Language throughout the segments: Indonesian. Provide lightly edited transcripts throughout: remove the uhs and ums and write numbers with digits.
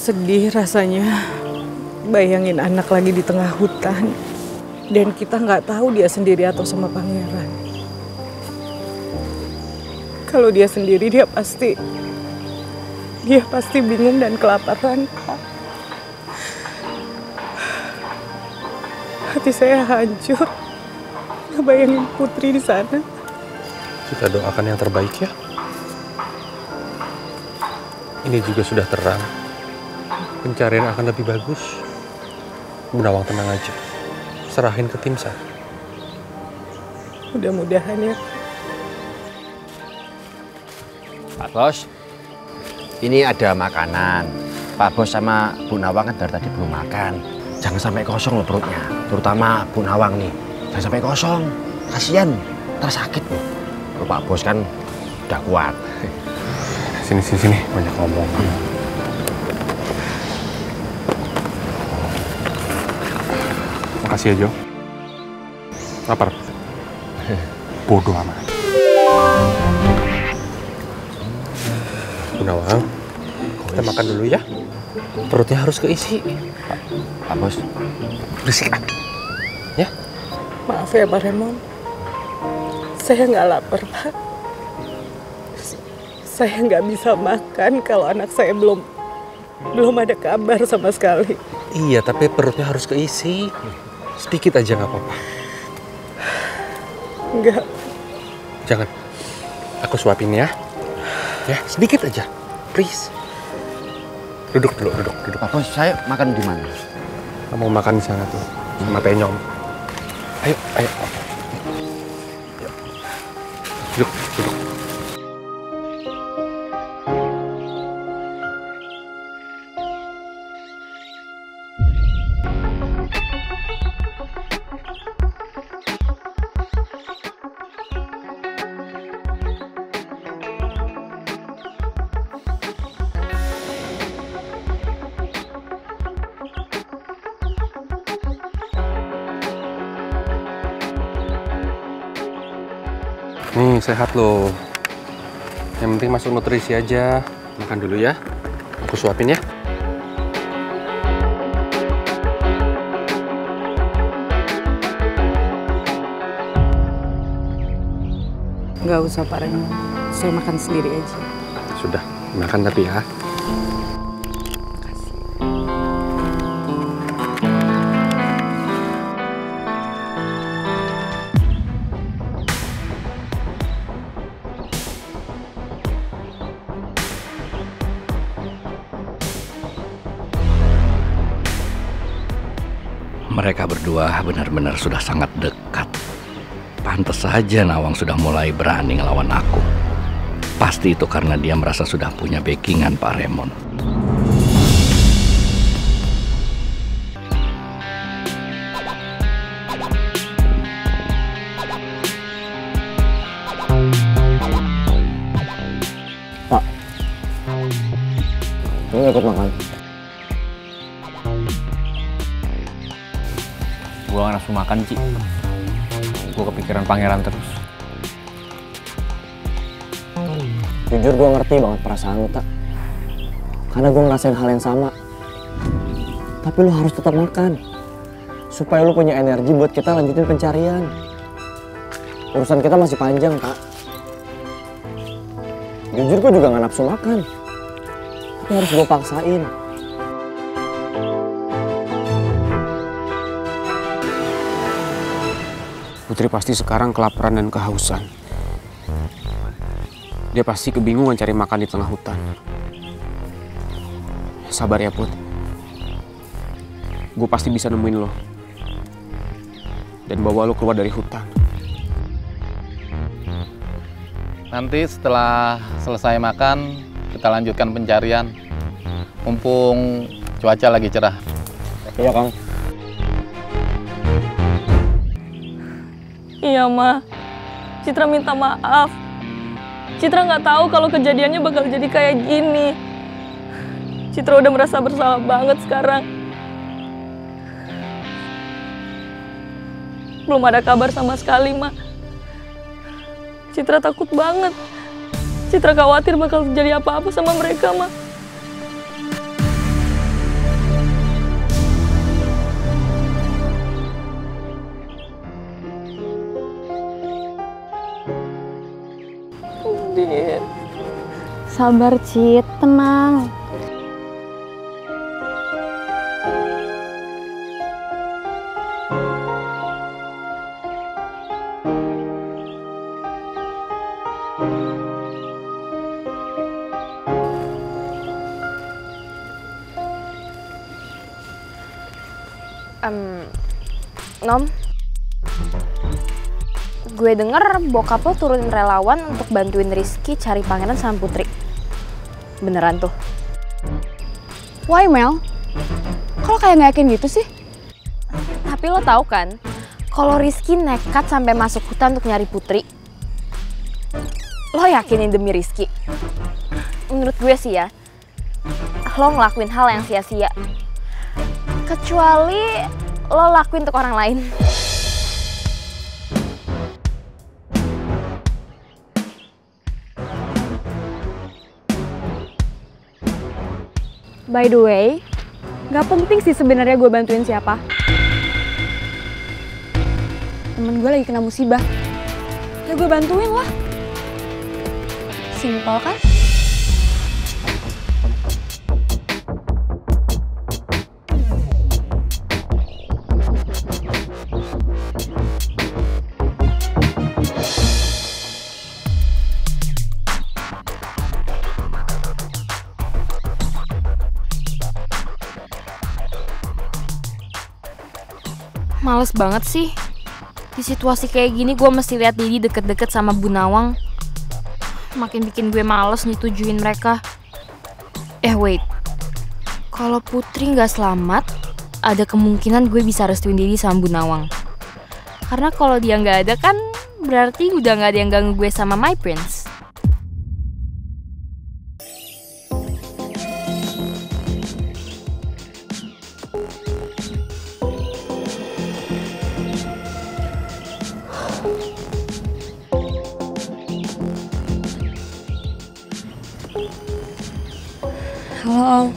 Sedih rasanya bayangin anak lagi di tengah hutan dan kita nggak tahu dia sendiri atau sama pangeran. Kalau dia sendiri dia pasti bingung dan kelaparan, Pak. Hati saya hancur ngebayangin Putri di sana. Kita doakan yang terbaik ya. Ini juga sudah terang. Pencarian akan lebih bagus. Bu Nawang tenang aja. Serahin ke tim SAR. Mudah-mudahan ya. Pak Bos, ini ada makanan. Pak Bos sama Bu Nawang kan dari tadi belum makan. Jangan sampai kosong loh perutnya. Terutama Bu Nawang nih. Jangan sampai kosong. Kasian, ntar sakit loh. Kalau Pak Bos kan udah kuat. Sini. Banyak ngomong. Makasih ya, Jo. Lapar? Bodoh amat. Bu Nawang, kita makan dulu ya. Perutnya harus keisi. Pak Bos. Berisik ah. Ya? Maaf ya Pak Remon. Saya nggak lapar, Pak. Saya nggak bisa makan kalau anak saya belum ada kabar sama sekali. Iya, tapi perutnya harus keisi. Sedikit aja nggak apa-apa. Enggak. Jangan. Aku suapin ya. Ya, sedikit aja. Please. Duduk. Pak Bos, saya makan di mana? Kamu makan di sana tuh, sama Penyom. Ayo. Duduk. Nih, sehat loh. Yang penting masuk nutrisi aja. Makan dulu ya. Aku suapin ya. Nggak usah Pak Remon. Saya makan sendiri aja. Sudah, makan tapi ya. Mereka berdua benar-benar sudah sangat dekat. Pantes saja Nawang sudah mulai berani ngelawan aku. Pasti itu karena dia merasa sudah punya backingan Pak Remon. Pak, lu ikut makan? Gue gak nafsu makan, Ci. Gue kepikiran pangeran terus. Jujur gue ngerti banget perasaan lu, Tak. Karena gue ngerasain hal yang sama. Tapi lu harus tetap makan. Supaya lu punya energi buat kita lanjutin pencarian. Urusan kita masih panjang, Tak. Jujur gue juga gak nafsu makan. Tapi harus gue paksain. Putri pasti sekarang kelaparan dan kehausan. Dia pasti kebingungan cari makan di tengah hutan. Sabar ya, Put. Gue pasti bisa nemuin lo. Dan bawa lo keluar dari hutan. Nanti setelah selesai makan, kita lanjutkan pencarian. Mumpung cuaca lagi cerah. Iya, Kang. Iya, Ma. Citra minta maaf. Citra nggak tahu kalau kejadiannya bakal jadi kayak gini. Citra udah merasa bersalah banget sekarang. Belum ada kabar sama sekali, Ma. Citra takut banget. Citra khawatir bakal terjadi apa-apa sama mereka, Ma. Dit. Sabar, Cit. Tenang. Nom, gue denger bokap lo turunin relawan untuk bantuin Rizky cari pangeran sama Putri. Beneran tuh? Why, Mel? Kok lo kayak nggak yakin gitu sih? Tapi lo tahu kan, kalau Rizky nekat sampai masuk hutan untuk nyari Putri, lo yakinin demi Rizky? Menurut gue sih ya, lo ngelakuin hal yang sia-sia. Kecuali lo lakuin untuk orang lain. By the way, nggak penting sih sebenarnya gue bantuin siapa. Temen gue lagi kena musibah, ya gue bantuin lah. Simpel kan? Males banget sih. Di situasi kayak gini gue mesti lihat Didi deket-deket sama Bu Nawang. Makin bikin gue males nyetujuin mereka. Wait. Kalau Putri nggak selamat, ada kemungkinan gue bisa restuin Didi sama Bu Nawang. Karena kalau dia nggak ada kan berarti udah nggak ada yang ganggu gue sama My Prince. Halo, Om.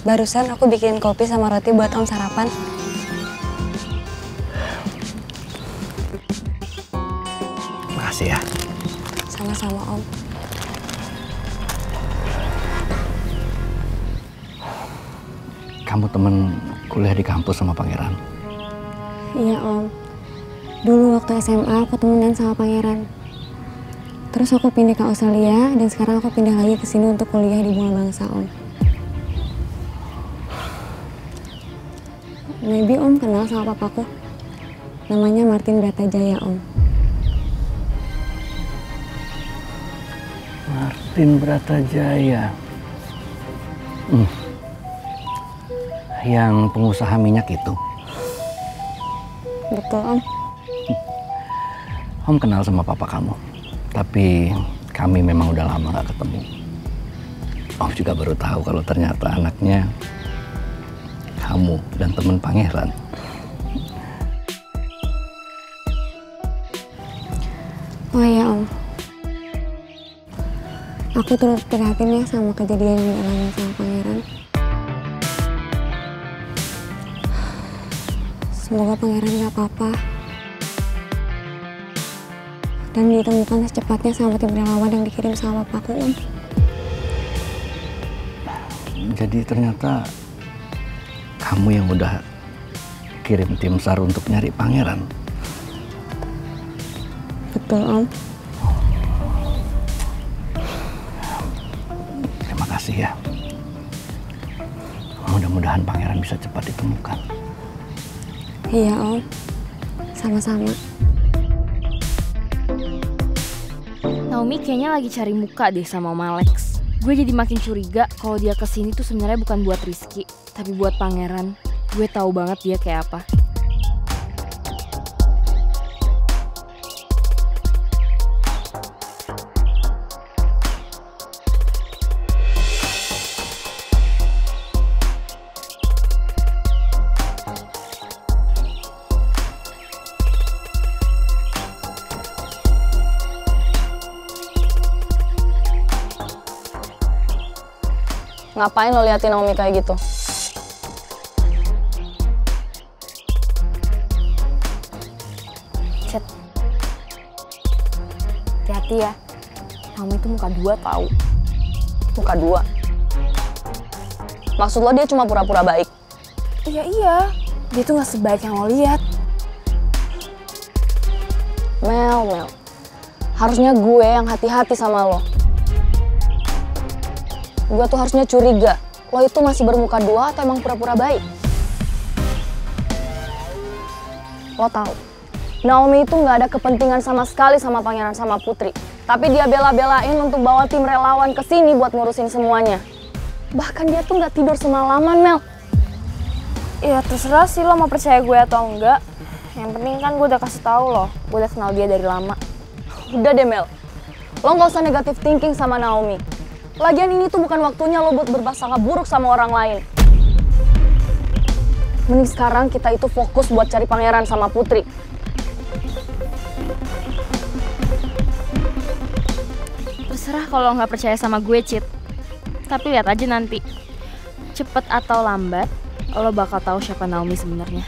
Barusan aku bikin kopi sama roti buat Om sarapan. Makasih ya. Sama-sama, Om. Kamu temen kuliah di kampus sama Pangeran? Iya, Om. Dulu waktu SMA aku temenan sama Pangeran. Terus aku pindah ke Australia dan sekarang aku pindah lagi ke sini untuk kuliah di Bunga Bangsa, Om. Maybe Om kenal sama papaku. Namanya Martin Bratajaya, Om. Martin Bratajaya. Yang pengusaha minyak itu. Betul, Om. Om kenal sama papa kamu. Tapi kami memang udah lama gak ketemu. Om juga baru tahu kalau ternyata anaknya kamu dan temen Pangeran. Oh iya, Om. Aku turut prihatin ya sama kejadian yang dialami sama Pangeran. Semoga Pangeran gak apa-apa. Dan ditemukan secepatnya sama tim relawan yang dikirim sama papaku, Om. Jadi ternyata kamu yang udah kirim tim SAR untuk nyari Pangeran. Betul, Om. Terima kasih ya. Mudah-mudahan Pangeran bisa cepat ditemukan. Iya, Om. Sama-sama. Naomi kayaknya lagi cari muka deh sama Om Alex. Gue jadi makin curiga kalau dia kesini tuh sebenarnya bukan buat Rizky, tapi buat Pangeran. Gue tahu banget dia kayak apa. Ngapain lo liatin Naomi kayak gitu? Chat. hati-hati ya. Naomi itu muka dua tahu. Muka dua? Maksud lo dia cuma pura-pura baik? Iya. Dia tuh gak sebaik yang lo lihat. Mel. Harusnya gue yang hati-hati sama lo. Gue tuh harusnya curiga. Lo itu masih bermuka dua atau emang pura-pura baik? Lo tahu, Naomi itu gak ada kepentingan sama sekali sama pangeran sama putri. Tapi dia bela-belain untuk bawa tim relawan ke sini buat ngurusin semuanya. Bahkan dia tuh gak tidur semalaman, Mel. Ya terserah sih lo mau percaya gue atau enggak. Yang penting kan gue udah kasih tahu lo, gue udah kenal dia dari lama. Udah deh Mel, lo gak usah negatif thinking sama Naomi. Lagian ini tuh bukan waktunya lo buat berprasangka buruk sama orang lain. Mending sekarang kita itu fokus buat cari pangeran sama putri. Terserah kalau nggak percaya sama gue, Cit. Tapi lihat aja nanti. Cepet atau lambat, lo bakal tahu siapa Naomi sebenarnya.